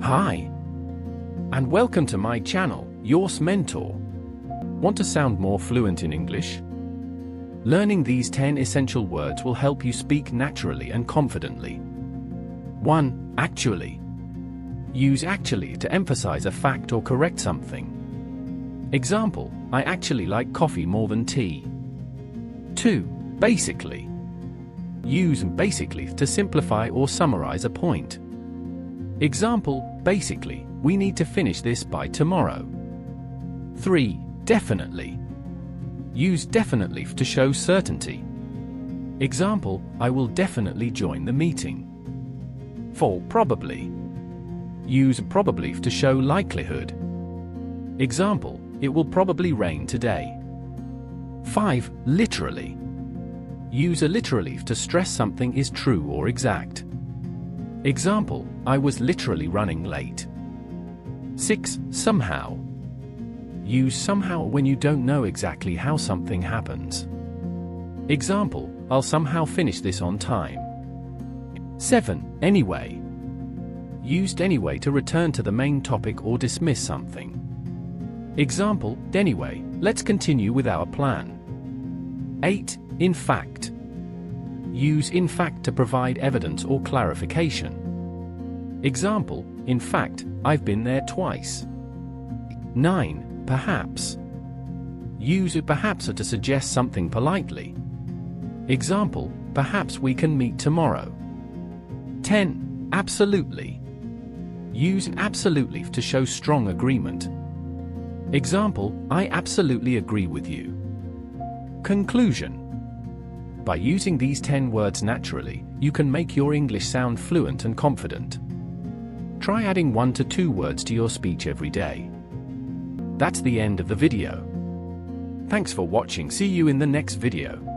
Hi, and welcome to my channel, Yours Mentor. Want to sound more fluent in English? Learning these 10 essential words will help you speak naturally and confidently. 1. Actually. Use actually to emphasize a fact or correct something. Example, I actually like coffee more than tea. 2. Basically. Use basically to simplify or summarize a point. Example, basically, we need to finish this by tomorrow. 3. Definitely. Use definitely to show certainty. Example, I will definitely join the meeting. 4. Probably. Use probably to show likelihood. Example, it will probably rain today. 5. Literally. Use a literally to stress something is true or exact. Example, I was literally running late. 6. Somehow. Use somehow when you don't know exactly how something happens. Example, I'll somehow finish this on time. 7. Anyway. Used anyway to return to the main topic or dismiss something. Example, anyway, let's continue with our plan. 8. In fact. Use in fact to provide evidence or clarification. Example, in fact, I've been there twice. 9. Perhaps. Use perhaps to suggest something politely. Example, perhaps we can meet tomorrow. 10. Absolutely. Use absolutely to show strong agreement. Example, I absolutely agree with you. Conclusion. By using these 10 words naturally, you can make your English sound fluent and confident. Try adding 1 to 2 words to your speech every day. That's the end of the video. Thanks for watching. See you in the next video.